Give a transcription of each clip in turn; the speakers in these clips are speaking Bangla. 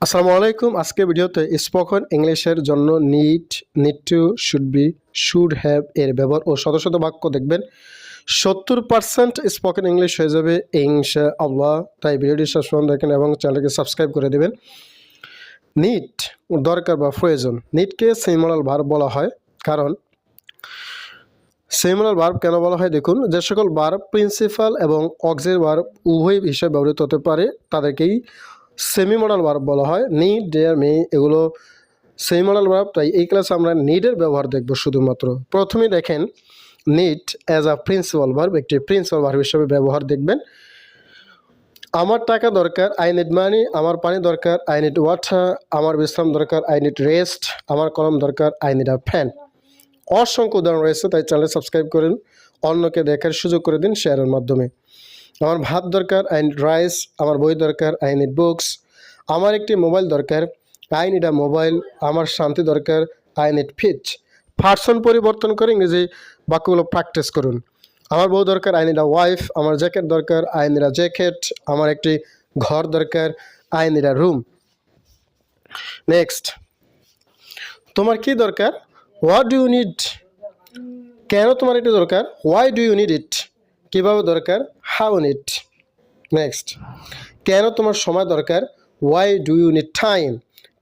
আসসালামু আলাইকুম। আজকে ভিডিওতে স্পোকেন ইংলিশের জন্য need to, should be, should have এর ব্যবহার ও শত শত বাক্য দেখবেন। 70% স্পোকেন ইংলিশ হয়ে যাবে ইনশাআল্লাহ। তাই ভিডিওটি শেষ পর্যন্ত দেখেন এবং চ্যানেলকে সাবস্ক্রাইব করে দেবেন। নিড দরকার বা প্রয়োজন। নিডকে সিমোরাল ভার্ব বলা হয়, কারণ সিমোরাল ভার্ব কেন বলা হয় দেখুন, যে সকল ভার্ব প্রিন্সিপাল এবং অক্সিলারি ভার্ব উভয় হিসেবে ব্যবহৃত হতে পারে তাদেরকেই সেমি মডাল ভার্ব বলা হয়। নিড, ডেয়ার, মে এগুলো সেমি মডাল ভার্ব। তাই এই ক্লাসে আমরা নিডের ব্যবহার দেখব শুধুমাত্র। প্রথমে দেখেন নিড অ্যাজ আ প্রিন্সিপাল ভার্ব, একটি প্রিন্সিপাল ভার্ব হিসেবে ব্যবহার দেখবেন। আমার টাকা দরকার, আই নিড মানি। আমার পানি দরকার, আই নিড ওয়াটার। আমার বিশ্রাম দরকার, আই নিড রেস্ট। আমার কলম দরকার, আই নিড আ ফ্যান। অসংখ্য উদাহরণ রয়েছে, তাই চ্যানেল সাবস্ক্রাইব করেন, অন্যকে দেখার সুযোগ করে দিন শেয়ারের মাধ্যমে। আমার ভাত দরকার, আই নিড রাইস। আমার বই দরকার, আই নিড বুকস। আমার একটি মোবাইল দরকার, আই নিড আ মোবাইল। আমার শান্তি দরকার, আই নিড পিচ। পার্সন পরিবর্তন করে ইংরেজি বাক্যগুলো প্র্যাকটিস করুন। আমার বউ দরকার, আই নিড আ ওয়াইফ। আমার জ্যাকেট দরকার, আই নিড আ জ্যাকেট। আমার একটি ঘর দরকার, I need a room. Next, তোমার কি দরকার? What do you need. কেন তোমার এটি দরকার? Why do you need it. কীভাবে দরকার? How need. নেক্সট, কেন তোমার সময় দরকার? Why do you need time.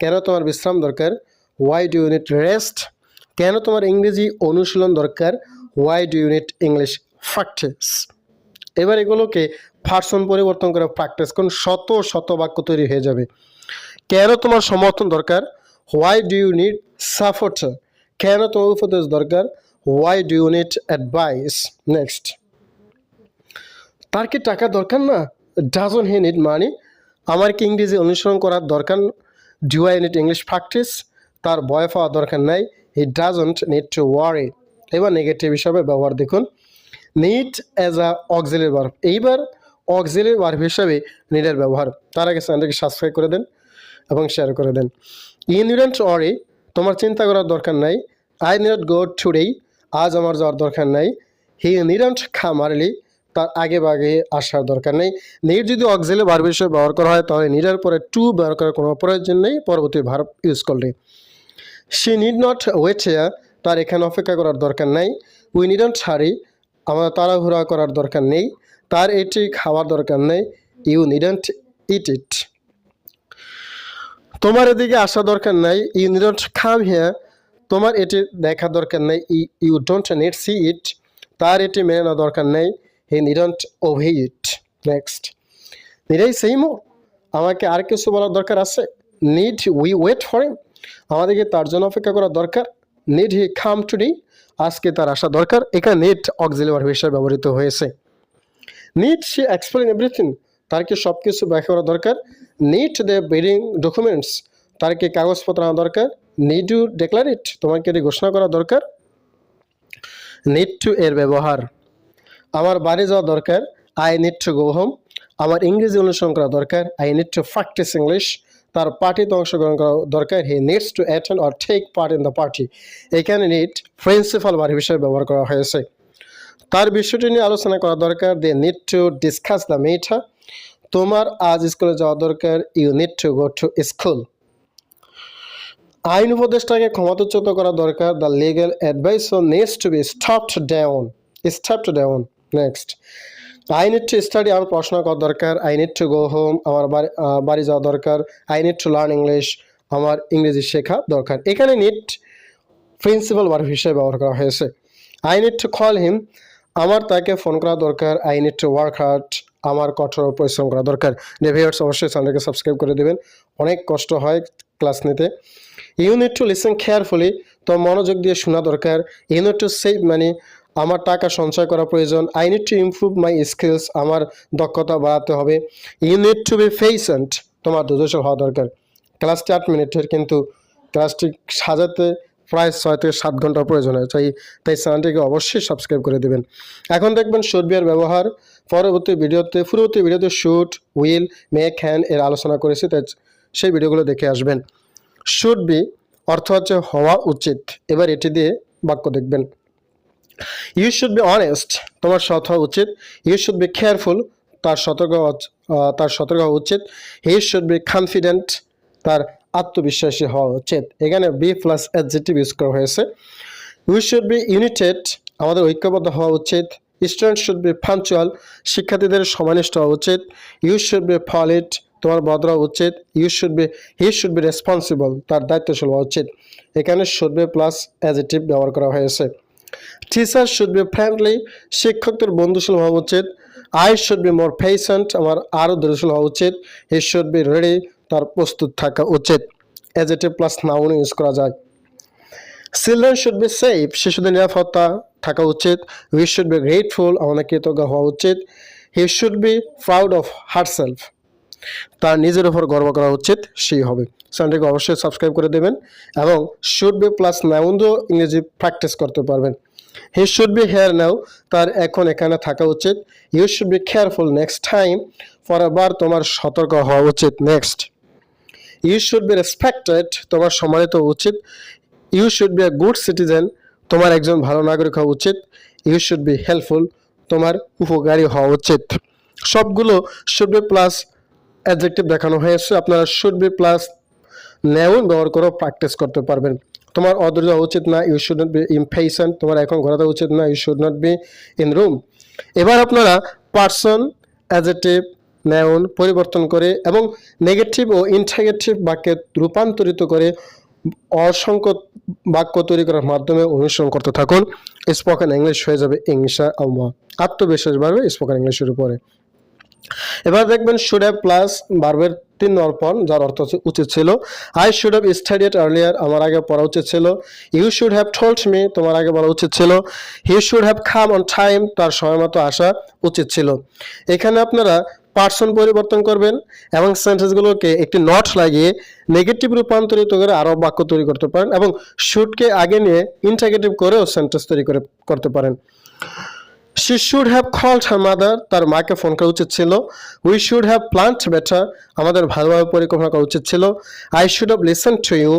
কেন তোমার বিশ্রাম দরকার? Why do you need rest. কেন তোমার ইংরেজি অনুশীলন দরকার? Why do you need English practice. এবার এগুলোকে পার্সন পরিবর্তন করে প্র্যাকটিস করুন, শত শত বাক্য তৈরি হয়ে যাবে। কেন তোমার সমর্থন দরকার? Why do you need support. কেন তোমার উপদেশ দরকার? Why do you need advice. Next, তার কি টাকা দরকার না? Doesn't he need money. আমার কি ইংরেজি অনুসরণ করার দরকার? Do I need English practice. তার ভয় পাওয়ার দরকার নাই, he doesn't need to worry. এবার নেগেটিভ হিসাবে ব্যবহার দেখুন, need as a auxiliary verb. এইবার অক্সিলারি ভার্ব হিসাবে নিডের ব্যবহার। তার আগে চ্যানেলটিকে সাবস্ক্রাইব করে দেন এবং শেয়ার করে দেন। ইউ নিডন্ট ওয়ারি, তোমার চিন্তা করার দরকার নাই। আই নিডন্ট গো টুডে, আজ আমার যাওয়ার দরকার নাই। হি নিডন্ট কাম আর্লি, তার আগে বাগে আসার দরকার নেই। নিড যদি অক্সিলারি ভার্ব হিসেবে ব্যবহার করা হয় তাহলে নিডের পরে টু ব্যবহার করার কোনো প্রয়োজন নেই পরবর্তী ভার্ব ইউজ করলে। She need not wait here, তার এখানে অপেক্ষা করার দরকার নাই। উই নিডন্ট হারি, আমার তাড়াহুড়া করার দরকার নেই। তার এটি খাওয়ার দরকার নেই। ইউ নিডন্ট ইট ইট। তোমার এদিকে আসা দরকার নাই। ইউ নিডন্ট কাম হিয়ার, তোমার এটি দেখা দরকার নেই। You don't need see it, তার এটি মেনে নেওয়া দরকার নেই। He needn't obey it. Next, need I say more, আমাকে আর কিছু বলার দরকার আছে? Need we wait for him, আমাদেরকে তার জন্য অপেক্ষা করার দরকার। নিড হি কাম টুডে, আজকে তার আসা দরকার। এখানে নিড অক্সিলারি ভার্ব হিসেবে ব্যবহৃত হয়েছে। নিড শি এক্সপ্লেইন এভরিথিং, তার কি সব কিছু ব্যাখ্যা করা দরকার। নিড দে ব্রিং ডকুমেন্টস, তার কি কাগজপত্র আনা দরকার। নিড ইউ ডিক্লেয়ার ইট, তোমার কি এটি ঘোষণা করা দরকার। নিড টু এর ব্যবহার, আমার বাড়ি যাওয়া দরকার, I need to go home. আমার ইংরেজি অনুসরণ করা দরকার, I need to practice English. তার পার্টিতে অংশগ্রহণ করা দরকার, he needs to attend or take part in the party. এখানে নিড প্রিন্সিপাল ভার্ব হিসেবে ব্যবহার করা হয়েছে। তার বিষয়টি নিয়ে আলোচনা করা দরকার, they need to discuss the matter. তোমার আজ স্কুলে যাওয়া দরকার, you need to go to school. আইন উপদেষ্টাকে ক্ষমতাচ্যুত করা দরকার, the legal adviser needs to be stopped down. Next, I need to study, আমার পড়াশোনা করা দরকার। I need to go home, আমার বাড়ি যাওয়া দরকার। I need to learn English, আমার ইংরেজি শেখা দরকার। এখানে নিড প্রিন্সিপাল ভার্ব হিসেবে ব্যবহার করা হয়েছে। I need to call him, আমার তাকে ফোন করা দরকার। I need to work hard, আমার কঠোর পরিশ্রম করা দরকার। ভিউয়ার্স অবশ্যই চ্যানেলকে সাবস্ক্রাইব করে দেবেন, অনেক কষ্ট হয় ক্লাস নিতে। You need to listen carefully, তো মনোযোগ দিয়ে শোনা দরকার। You need to save money, আমার টাকা সঞ্চয় করা প্রয়োজন। I need to improve my skills, আমার দক্ষতা বাড়াতে হবে। You need to be patient, তোমার ধৈর্যশীল হওয়া দরকার। ক্লাসটি 8 মিনিটের, কিন্তু ক্লাসটি সাজাতে প্রায় 6 থেকে 7 ঘন্টার প্রয়োজন হয়। তাই চ্যানেলটিকে অবশ্যই সাবস্ক্রাইব করে দেবেন। এখন দেখবেন শুড বি এর ব্যবহার। পূর্ববর্তী ভিডিওতে শুড, উইল, মে, ক্যান এর আলোচনা করেছি, তাই সেই ভিডিওগুলো দেখে আসবেন। শুড বি অর্থ হচ্ছে হওয়া উচিত। এবার এটি দিয়ে বাক্য দেখবেন। ইউ শুড বি অনেস্ট, তোমার সৎ হওয়া উচিত। ইউ শুড বি কেয়ারফুল, তার সতর্ক হওয়া উচিত। হি শুড বি কনফিডেন্ট, তার আত্মবিশ্বাসী হওয়া উচিত। এখানে বি প্লাস অ্যাডজেক্টিভ ইউজ করা হয়েছে। উই শুড বি ইউনাইটেড, আমাদের ঐক্যবদ্ধ হওয়া উচিত। স্টুডেন্ট শুড বি পাঞ্চুয়াল, শিক্ষার্থীদের সময়নিষ্ঠ হওয়া উচিত। ইউ শুড বি পলিট, তোমার ভদ্র হওয়া উচিত। হি শুড বি রেসপন্সিবল, তার দায়িত্বশীল হওয়া উচিত। এখানে শুড বি প্লাস অ্যাডজেক্টিভ ব্যবহার করা হয়েছে। টিচার শুড বি ফ্রেন্ডলি, শিক্ষকদের বন্ধুশীল হওয়া উচিত। I should be more patient, আমার আরও ধৈর্যশীল হওয়া উচিত। হি শুড বি রেডি, তার প্রস্তুত থাকা উচিত। অ্যাডজেক্টিভ প্লাস নাউন ইউজ করা যায়। চিলড্রেন শুড বি সেফ, শিশুদের নিরাপত্তা থাকা উচিত। উই শুড বি গ্রেটফুল, আমাদের কৃতজ্ঞ হওয়া উচিত। হি should be proud of herself, তার নিজের উপর গর্ব করা উচিত, সেই হবে। চ্যানেলটিকে অবশ্যই সাবস্ক্রাইব করে দেবেন এবং শুড বি প্লাস নাউন দিয়েও ইংরেজি প্র্যাকটিস করতে পারবেন। He should be here now, তার এখন এখানে থাকা উচিত। You should be careful next time, পরেরবার তোমার সতর্ক হওয়া উচিত। Next, you should be respected, তোমার সম্মানিত উচিত। You should be a good citizen, তোমার একজন ভালো নাগরিক হওয়া উচিত। ইউ শুড বি হেল্পফুল, তোমার উপকারী হওয়া উচিত। সবগুলো শুড বি প্লাস অ্যাডজেক্টিভ দেখানো হয়েছে। আপনারা শুড বি প্লাস নাউন ব্যবহার করে প্র্যাকটিস করতে পারবেন। তোমার অধৈর্য হওয়া উচিত না, you should not be impatient, তোমার এখন ঘোরাতে উচিত না, you should not be in room. এবার আপনারা পার্সন, অ্যাডজেক্টিভ, নাউন পরিবর্তন করে এবং নেগেটিভ ও ইন্টারগেটিভ বাক্যে রূপান্তরিত করে অসংখ্য বাক্য তৈরি করার মাধ্যমে অনুসরণ করতে থাকুন। স্পোকেন ইংলিশ হয়ে যাবে ইনশাআল্লাহ। আত্মবিশ্বাস বাড়বে স্পোকেন ইংলিশের উপরে। এবার দেখবেন শুড হ্যাভ প্লাস ভার্বের 3 নম্বর ফর্ম, যার অর্থ উচিত ছিল। I should have studied earlier, আমার আগে পড়া উচিত ছিল। You should have told me, তোমার আগে বলা উচিত ছিল। He should have come on time, তার সময় মতো আসা উচিত ছিল। এখানে আপনারা পার্সন পরিবর্তন করবেন এবং সেন্টেন্সগুলোকে একটি নট লাগিয়ে নেগেটিভ রূপান্তরিত করে আরও বাক্য তৈরি করতে পারেন এবং শুডকে আগে নিয়ে ইন্টারগেটিভ করেও সেন্টেন্স তৈরি করতে পারেন। She should have called her mother, তার মাকে ফোন করা উচিত ছিল। We should have planned better, আমাদের ভালোভাবে পরিকল্পনা করা উচিত ছিল। I should have listened to you,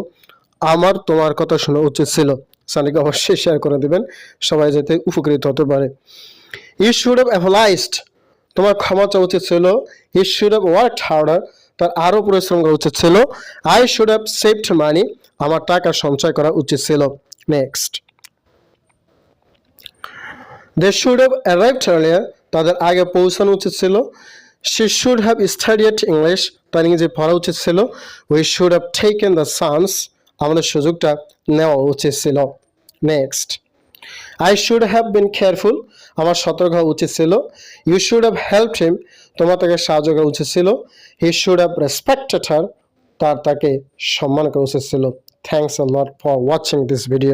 আমার তোমার কথা শোনা উচিত ছিল। চ্যানেলকে অবশ্যই শেয়ার করে দেবেন, সবাই যাতে উপকৃত হতে পারে। You should have apologized, তোমার ক্ষমা চাওয়া উচিত ছিল। He should have worked harder, তার আরও পরিশ্রম করা উচিত ছিল। I should have saved money, আমার টাকা সঞ্চয় করা উচিত ছিল। Next, They should have arrived earlier, তাদের আগে পৌঁছানো উচিত ছিল। She should have studied English, তার ইংরেজি পড়া উচিত ছিল। We should have taken the chance, আমাদের সুযোগটা নেওয়া উচিত ছিল। Next, I should have been careful, আমার সতর্ক হওয়া উচিত ছিল। You should have helped him, তোমার তাকে সাহায্য করা উচিত ছিল। He should have respected her, তাকে সম্মান করা উচিত ছিল। Thanks a lot for watching this video.